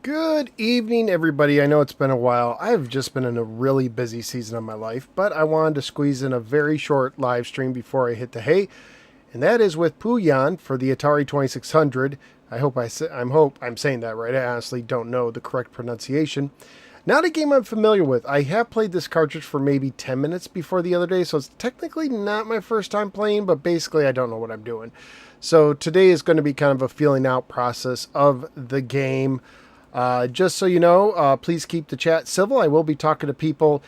Good evening, everybody. I know it's been a while. I've just been in a really busy season of my life, but I wanted to squeeze in a very short live stream before I hit the hay, and that is with Puyon for the Atari 2600. I'm saying that right. I honestly don't know the correct pronunciation. Not a game I'm familiar with. I have played this cartridge for maybe 10 minutes before the other day, so it's technically not my first time playing, but basically I don't know what I'm doing. So today is going to be kind of a feeling out process of the game. Just so you know, please keep the chat civil. I will be talking to people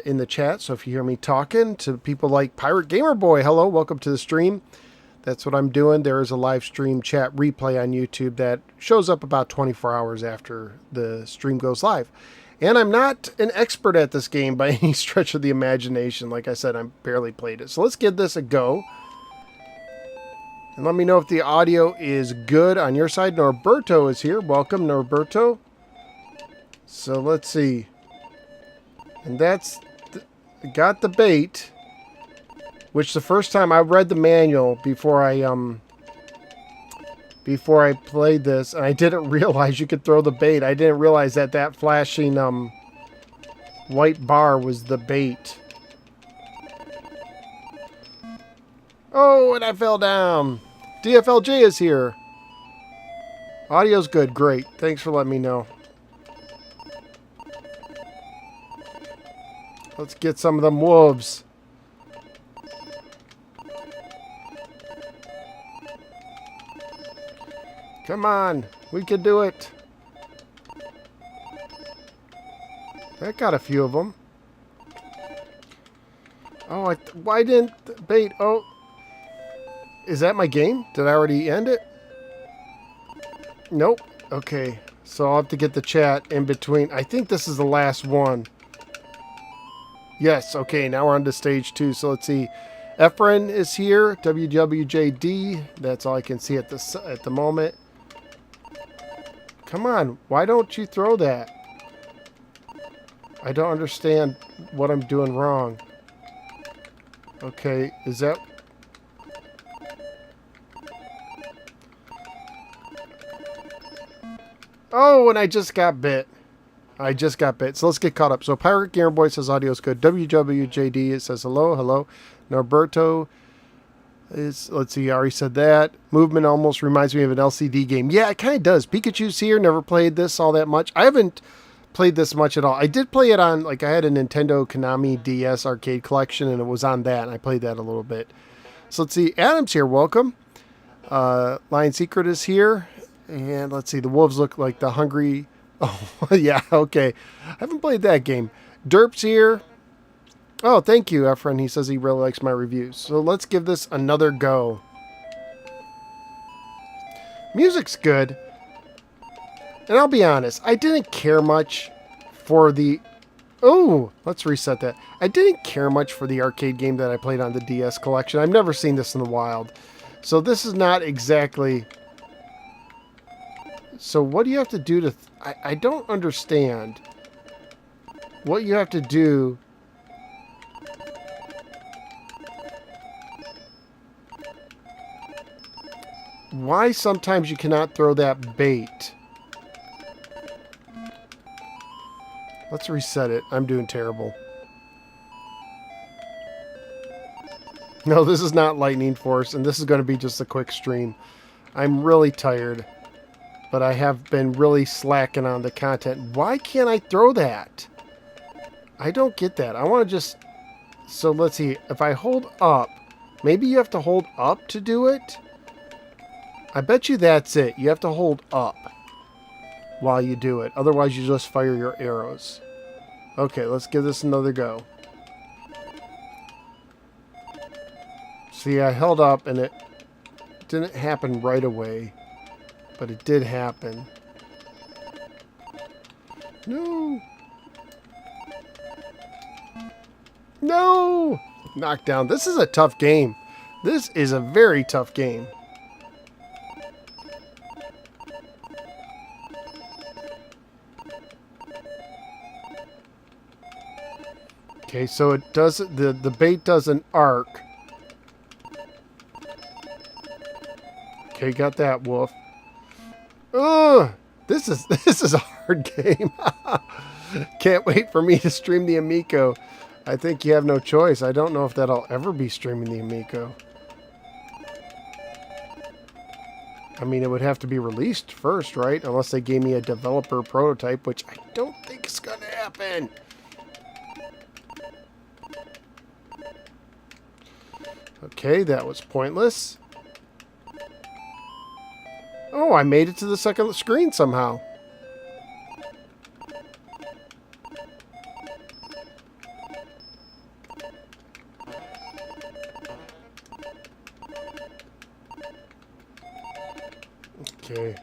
in the chat, so if you hear me talking to people like Pirate Gamer Boy, hello, welcome to the stream. That's what I'm doing. There is a live stream chat replay on YouTube that shows up about 24 hours after the stream goes live. And I'm not an expert at this game by any stretch of the imagination. Like I said, I barely played it. So let's give this a go. And let me know if the audio is good on your side. Norberto is here. Welcome, Norberto. So let's see. And got the bait. Which the first time I read the manual before I played this, and I didn't realize you could throw the bait. I didn't realize that flashing white bar was the bait. Oh, and I fell down. DFLJ is here. Audio's good. Great. Thanks for letting me know. Let's get some of them wolves. Come on. We can do it. That got a few of them. Oh, why didn't the bait? Oh. Is that my game? Did I already end it? Nope. Okay. So I'll have to get the chat in between. I think this is the last one. Yes. Okay. Now we're on to stage 2. So let's see. Efren is here. WWJD. That's all I can see at the moment. Come on. Why don't you throw that? I don't understand what I'm doing wrong. Okay. Is that... Oh, and I just got bit. So let's get caught up. So Pirate Gamer Boy says audio's good. WWJD, it says hello, hello. Norberto is, let's see, I already said that. Movement almost reminds me of an LCD game. Yeah, it kind of does. Pikachu's here. Never played this all that much. I haven't played this much at all. I did play it on, like, I had a Nintendo Konami DS arcade collection, and it was on that, and I played that a little bit. So let's see. Adam's here. Welcome. Lion Secret is here. And let's see, the wolves look like the hungry... Oh, yeah, okay. I haven't played that game. Derp's here. Oh, thank you, Efren. He says he really likes my reviews. So let's give this another go. Music's good. And I'll be honest, I didn't care much for the... Oh, let's reset that. I didn't care much for the arcade game that I played on the DS collection. I've never seen this in the wild. So this is not exactly... So what do you have to do to... I don't understand what you have to do. Why sometimes you cannot throw that bait. Let's reset it. I'm doing terrible. No, this is not Lightning Force, and this is going to be just a quick stream. I'm really tired. But I have been really slacking on the content. Why can't I throw that? I don't get that. I want to just... So let's see. If I hold up... Maybe you have to hold up to do it? I bet you that's it. You have to hold up while you do it. Otherwise, you just fire your arrows. Okay, let's give this another go. See, I held up and it didn't happen right away. But it did happen. No! No! Knockdown. This is a tough game. This is a very tough game. Okay, so it does the bait does an arc. Okay, got that wolf. Ugh! This is a hard game. Can't wait for me to stream the Amico. I think you have no choice. I don't know if that I'll ever be streaming the Amico. I mean, it would have to be released first, right? Unless they gave me a developer prototype, which I don't think is going to happen. Okay, that was pointless. Oh, I made it to the second screen somehow. Okay.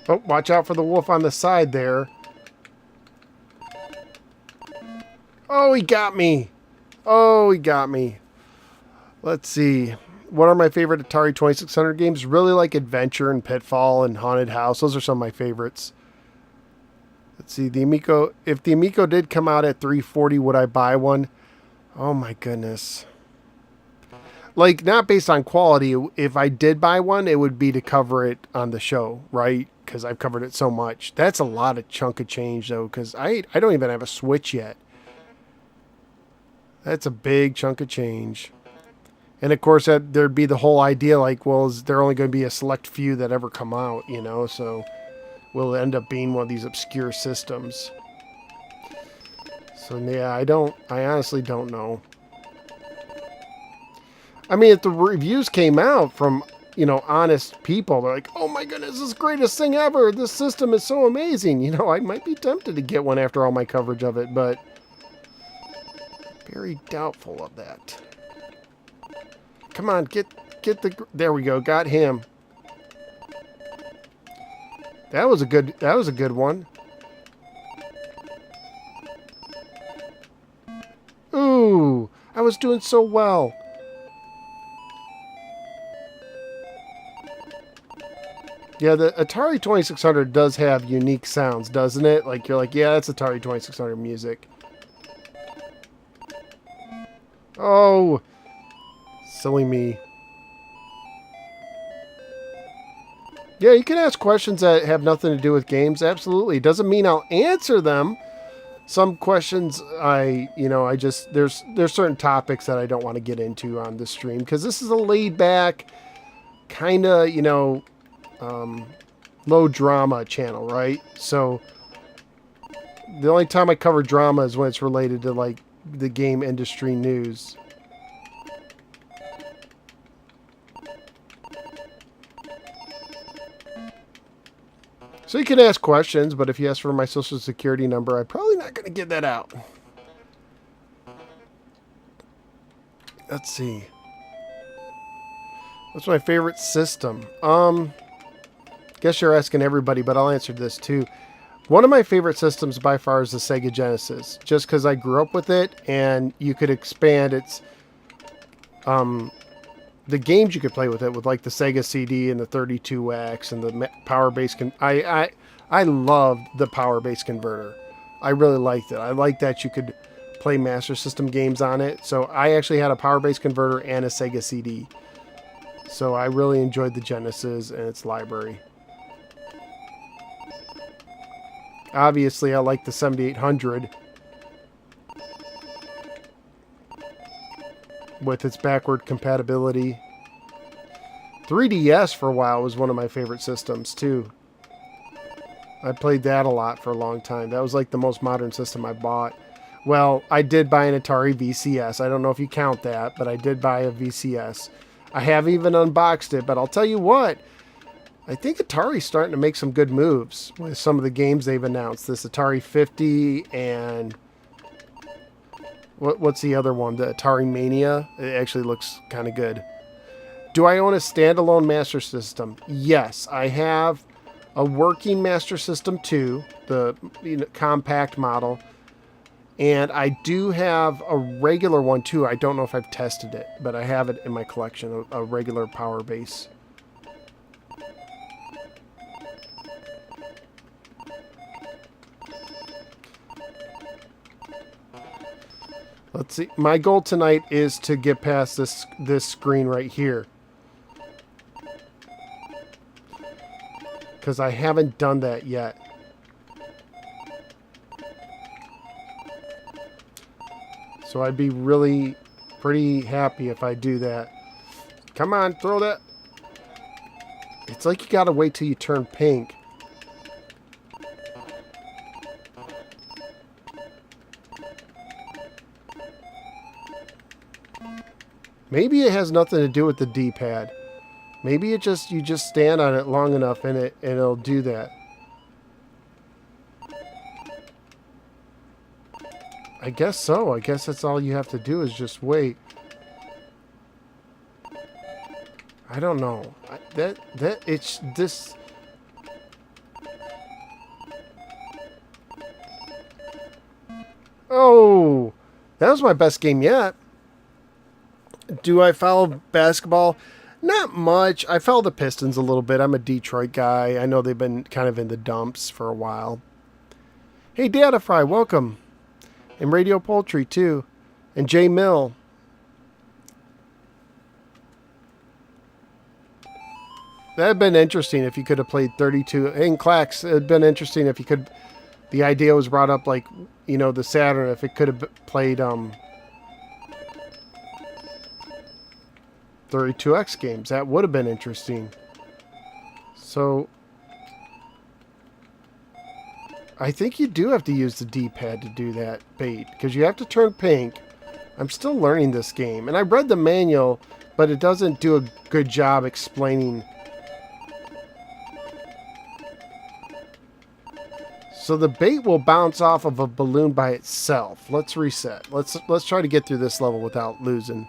Oh, watch out for the wolf on the side there. Oh, he got me. Oh, he got me. Let's see. What are my favorite Atari 2600 games? Really like Adventure and Pitfall and Haunted House. Those are some of my favorites. Let's see. The Amico. If the Amico did come out at $340, would I buy one? Oh my goodness. Like, not based on quality. If I did buy one, it would be to cover it on the show, right? Because I've covered it so much. That's a lot of chunk of change, though, because I don't even have a Switch yet. That's a big chunk of change. And, of course, there'd be the whole idea, like, well, is there only going to be a select few that ever come out, you know? So, will it end up being one of these obscure systems? So, yeah, I honestly don't know. I mean, if the reviews came out from, you know, honest people, they're like, oh my goodness, this is the greatest thing ever. This system is so amazing. You know, I might be tempted to get one after all my coverage of it, but very doubtful of that. Come on, get there we go, got him. That was a good one. Ooh, I was doing so well. Yeah, the Atari 2600 does have unique sounds, doesn't it? Like, you're like, yeah, that's Atari 2600 music. Oh, silly me. Yeah, you can ask questions that have nothing to do with games. Absolutely. Doesn't mean I'll answer them. Some questions there's certain topics that I don't want to get into on this stream because this is a laid back, kind of, low drama channel, right? So the only time I cover drama is when it's related to like the game industry news. So you can ask questions, but if you ask for my social security number, I'm probably not going to give that out. Let's see. What's my favorite system? Guess you're asking everybody, but I'll answer this too. One of my favorite systems by far is the Sega Genesis, just because I grew up with it, and you could expand its the games you could play with it, with like the Sega CD and the 32X and the power base. I loved the power base converter. I really liked it. I liked that you could play Master System games on it. So I actually had a power base converter and a Sega CD. So I really enjoyed the Genesis and its library. Obviously, I like the 7800 with its backward compatibility. 3DS for a while was one of my favorite systems too. I played that a lot for a long time. That was like the most modern system I bought. Well, I did buy an Atari VCS. I don't know if you count that, but I did buy a VCS. I haven't even unboxed it, but I'll tell you what. I think Atari's starting to make some good moves with some of the games they've announced. This Atari 50 and what's the other one? The Atari Mania. It actually looks kind of good. Do I own a standalone Master System? Yes, I have a working Master System 2, the compact model, and I do have a regular one too. I don't know if I've tested it, but I have it in my collection, a regular power base. Let's see. My goal tonight is to get past this screen right here. because I haven't done that yet. So I'd be really pretty happy if I do that. Come on, throw that. It's like you gotta wait till you turn pink. Maybe it has nothing to do with the D-pad. Maybe you just stand on it long enough and it'll do that. I guess so. I guess that's all you have to do is just wait. I don't know. It's this. Oh, that was my best game yet. Do I follow basketball? Not much. I follow the Pistons a little bit. I'm a Detroit guy. I know they've been kind of in the dumps for a while. Hey, Data Fry, welcome. And Radio Poultry, too. And Jay Mill. That would have been interesting if you could have played 32. And Clax, it would have been interesting if you could. The idea was brought up, like, you know, the Saturn, if it could have played 32X games. That would have been interesting. So I think you do have to use the D-pad to do that bait, because you have to turn pink. I'm still learning this game, and I read the manual, but it doesn't do a good job explaining. So the bait will bounce off of a balloon by itself. Let's reset. Let's try to get through this level without losing.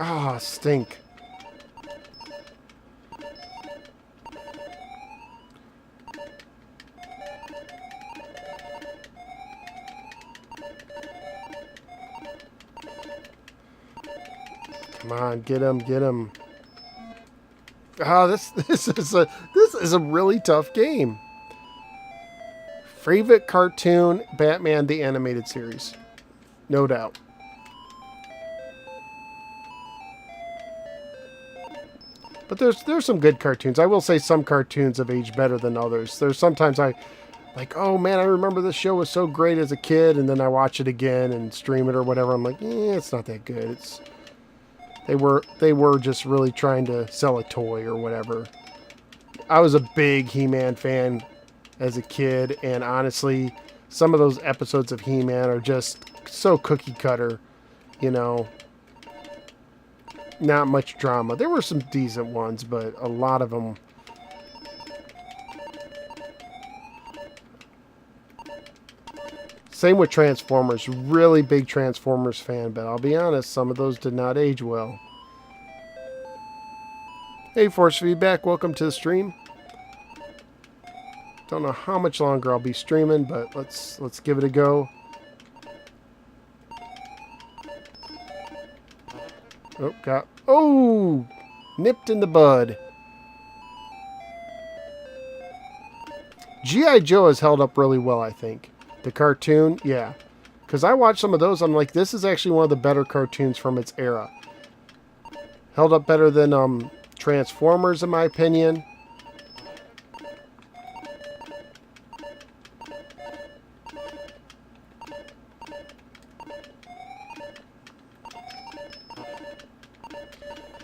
Ah, stink. Come on, get him, get him. Ah, this is a really tough game. Favorite cartoon, Batman the Animated Series. No doubt. But there's some good cartoons. I will say some cartoons have aged better than others. There's sometimes I like, oh man, I remember this show was so great as a kid, and then I watch it again and stream it or whatever. I'm like, it's not that good. They were just really trying to sell a toy or whatever. I was a big He-Man fan as a kid, and honestly, some of those episodes of He-Man are just so cookie cutter, you know. Not much drama. There were some decent ones, but a lot of them. Same with Transformers. Really big Transformers fan, but I'll be honest, some of those did not age well. Hey, Force Feedback, welcome to the stream. Don't know how much longer I'll be streaming, but let's give it a go. Nipped in the bud. G.I. Joe has held up really well, I think. The cartoon, yeah. Because I watched some of those, I'm like, this is actually one of the better cartoons from its era. Held up better than Transformers, in my opinion.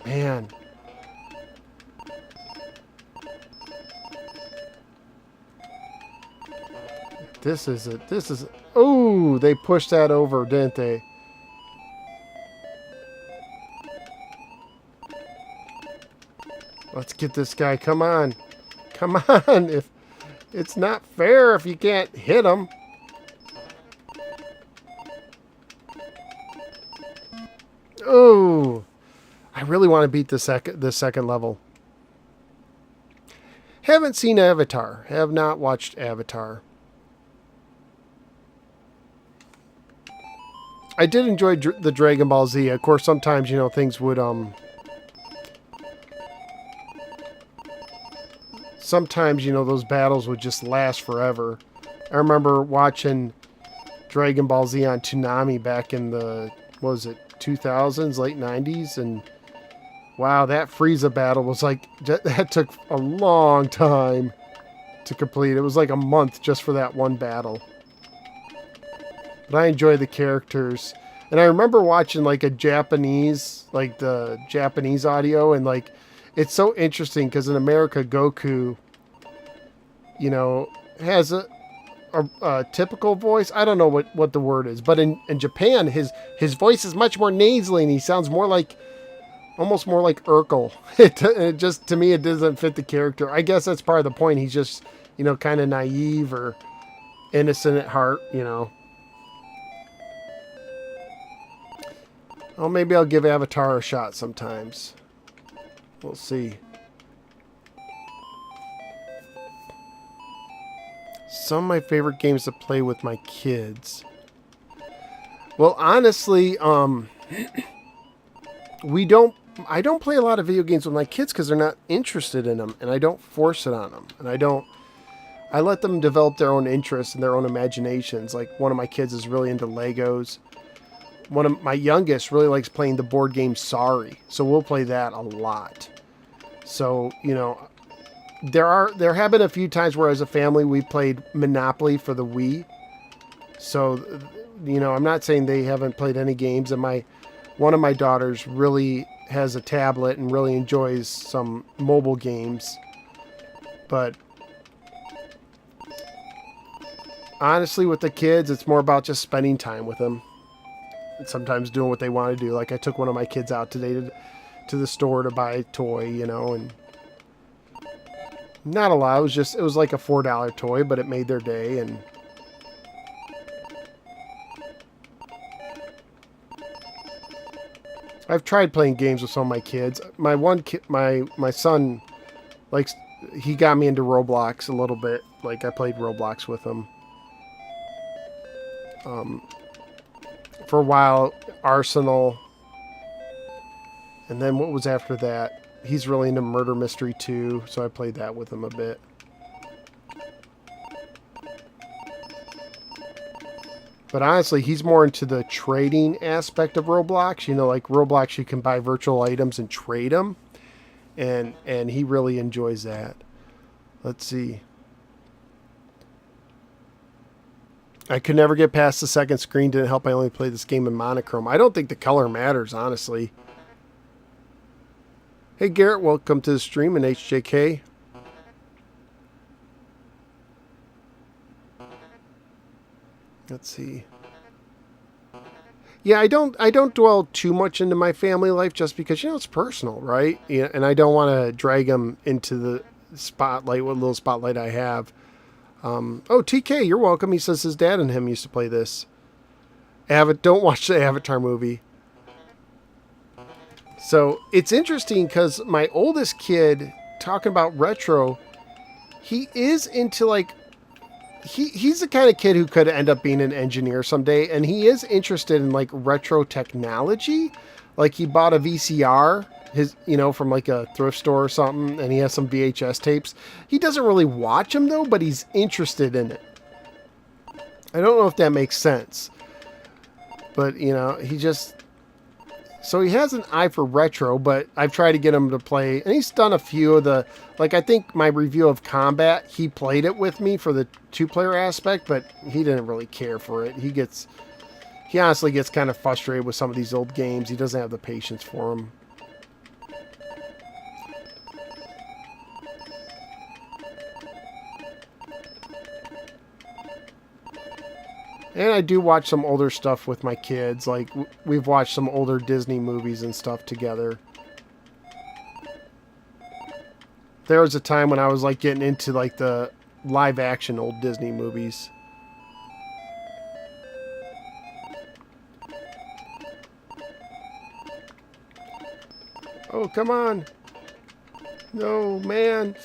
Man. This is oh, they pushed that over, didn't they? Let's get this guy. Come on. Come on. If it's not fair if you can't hit him. Oh. I really want to beat the second level. Haven't seen Avatar. Have not watched Avatar. I did enjoy the Dragon Ball Z. Of course, sometimes, you know, things would sometimes, you know, those battles would just last forever. I remember watching Dragon Ball Z on Toonami back in the what was it, 2000s, late 90s, and wow, that Frieza battle was like, that took a long time to complete. It was like a month just for that one battle. But I enjoy the characters. And I remember watching like a Japanese, like the Japanese audio, and like, it's so interesting because in America, Goku, you know, has a typical voice. I don't know what the word is, but in Japan, his voice is much more nasally, and he sounds more like, almost more like Urkel. It just, to me, it doesn't fit the character. I guess that's part of the point. He's just, you know, kind of naive or innocent at heart, you know. Well, maybe I'll give Avatar a shot sometimes. We'll see. Some of my favorite games to play with my kids. Well, honestly, I don't play a lot of video games with my kids because they're not interested in them, and I don't force it on them, and I let them develop their own interests and their own imaginations. Like, one of my kids is really into Legos. One of my youngest really likes playing the board game Sorry, so we'll play that a lot. So, you know, there have been a few times where as a family we played Monopoly for the Wii. So, you know, I'm not saying they haven't played any games, and one of my daughters really has a tablet and really enjoys some mobile games. But honestly, with the kids, it's more about just spending time with them. And sometimes doing what they want to do. Like, I took one of my kids out today to the store to buy a toy, you know, and not a lot. It was like a $4 toy, but it made their day. And I've tried playing games with some of my kids. My one kid, my son, likes, he got me into Roblox a little bit. Like, I played Roblox with him. For a while, Arsenal. And then what was after that? He's really into Murder Mystery 2, so I played that with him a bit. But honestly, he's more into the trading aspect of Roblox. You know, like Roblox, you can buy virtual items and trade them. And he really enjoys that. Let's see. I could never get past the second screen. Didn't help I only play this game in monochrome. I don't think the color matters, honestly. Hey, Garrett, welcome to the stream in HJK. Let's see. Yeah, I don't dwell too much into my family life just because, you know, it's personal, right? Yeah, and I don't want to drag them into the spotlight, what little spotlight I have. Oh, TK, you're welcome. He says his dad and him used to play this. Don't watch the Avatar movie. So it's interesting because my oldest kid, talking about retro, he is into like, he's the kind of kid who could end up being an engineer someday, and he is interested in like retro technology. Like, he bought a VCR, from like a thrift store or something, and he has some VHS tapes. He doesn't really watch them though, but he's interested in it. I don't know if that makes sense, but you know, so he has an eye for retro, but I've tried to get him to play, and he's done a few of the, like, I think my review of Combat, he played it with me for the 2-player aspect, but he didn't really care for it. He honestly gets kind of frustrated with some of these old games. He doesn't have the patience for them. And I do watch some older stuff with my kids. Like, we've watched some older Disney movies and stuff together. There was a time when I was, like, getting into, like, the live-action old Disney movies. Oh, come on. No, man.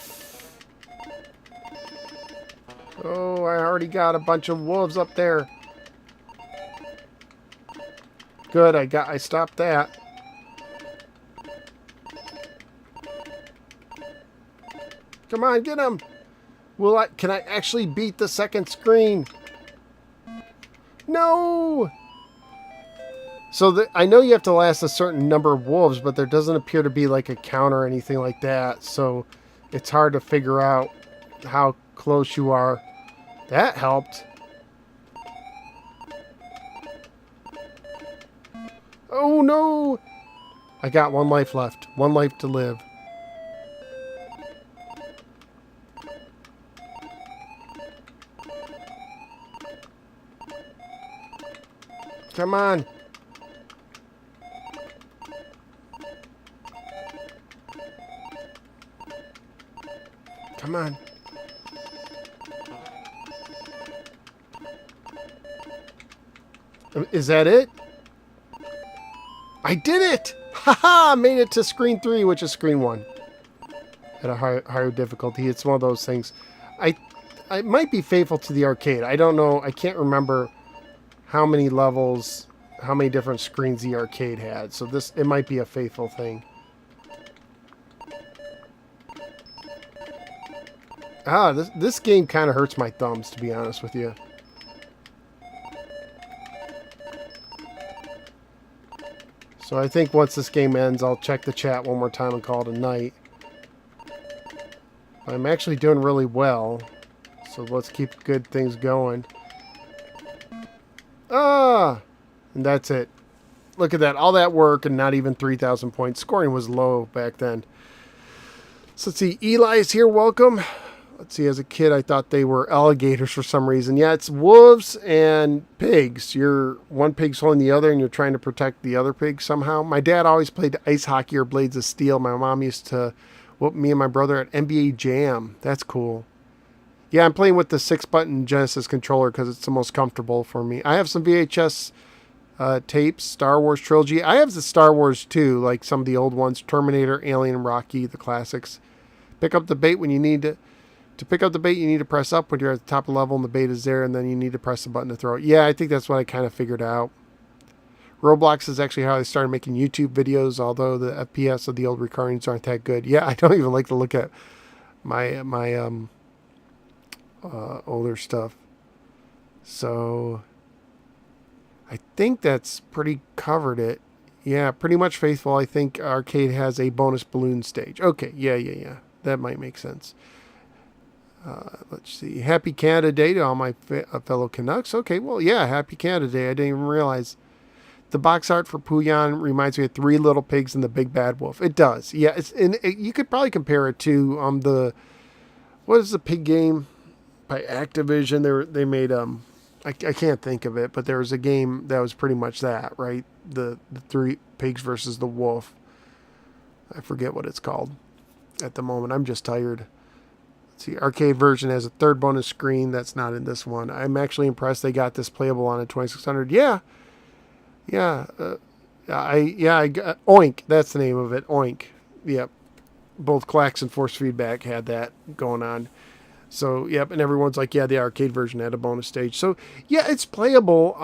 Oh, I already got a bunch of wolves up there. Good, I stopped that. Come on, get him. Can I actually beat the second screen? No! So I know you have to last a certain number of wolves, but there doesn't appear to be like a count or anything like that. So it's hard to figure out how close you are. That helped. Oh no! I got 1 life left. 1 life to live. Come on. Come on. Is that it? I did it! Haha! Made it to screen 3, which is screen 1. At a higher difficulty. It's one of those things. I might be faithful to the arcade. I don't know. I can't remember how many levels, how many different screens the arcade had. So it might be a faithful thing. This game kind of hurts my thumbs, to be honest with you. So I think once this game ends, I'll check the chat one more time and call it a night. I'm actually doing really well, so let's keep good things going. And that's it. Look at that. All that work and not even 3,000 points. Scoring was low back then. So let's see. Eli's here. Welcome. Let's see. As a kid, I thought they were alligators for some reason. Yeah, it's wolves and pigs. One pig's holding the other, and you're trying to protect the other pig somehow. My dad always played ice hockey or Blades of Steel. My mom used to whoop me and my brother at NBA Jam. That's cool. Yeah, I'm playing with the 6-button Genesis controller because it's the most comfortable for me. I have some VHS tapes, Star Wars trilogy. I have the Star Wars too, like some of the old ones, Terminator, Alien, Rocky, the classics. Pick up the bait when you need to. To pick up the bait, you need to press up when you're at the top of the level and the bait is there, and then you need to press the button to throw it. Yeah, I think that's what I kind of figured out. Roblox is actually how I started making YouTube videos, although the FPS of the old recordings aren't that good. Yeah, I don't even like to look at my older stuff. So I think that's pretty covered it. Yeah, pretty much faithful. I think arcade has a bonus balloon stage. Okay, yeah. That might make sense. Let's see. Happy Canada Day to all my fellow Canucks. Okay, well, yeah, Happy Canada Day. I didn't even realize. The box art for Puyon reminds me of Three Little Pigs and the Big Bad Wolf. It does. Yeah, you could probably compare it to what is the pig game by Activision? They made I can't think of it, but there was a game that was pretty much that, right? The three pigs versus the wolf. I forget what it's called at the moment. I'm just tired. Let's see, arcade version has a third bonus screen. That's not in this one. I'm actually impressed they got this playable on a 2600. Yeah. I got Oink. That's the name of it. Oink. Yep. Both Clacks and Force Feedback had that going on. So, yep, and everyone's like, yeah, the arcade version had a bonus stage. So, yeah, it's playable.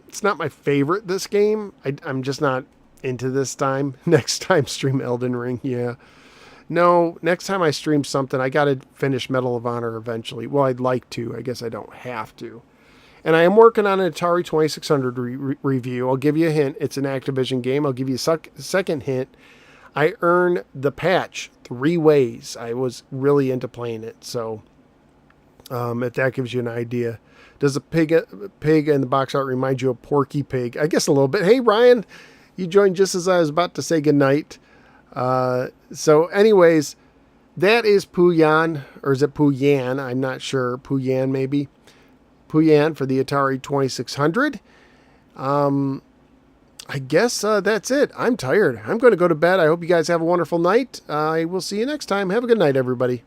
It's not my favorite, this game. I'm just not into this time. Next time, stream Elden Ring, yeah. No, next time I stream something, I got to finish Medal of Honor eventually. Well, I'd like to. I guess I don't have to. And I am working on an Atari 2600 review. I'll give you a hint. It's an Activision game. I'll give you a second hint. I earn the patch 3 ways. I was really into playing it. So, if that gives you an idea. Does a pig in the box art remind you of Porky Pig? I guess a little bit. Hey, Ryan, you joined just as I was about to say goodnight. So anyways, that is Puyon, or is it Pooyan? I'm not sure. Puyan, maybe. Puyan for the Atari 2600. I guess that's it. I'm tired. I'm going to go to bed. I hope you guys have a wonderful night. I will see you next time. Have a good night, everybody.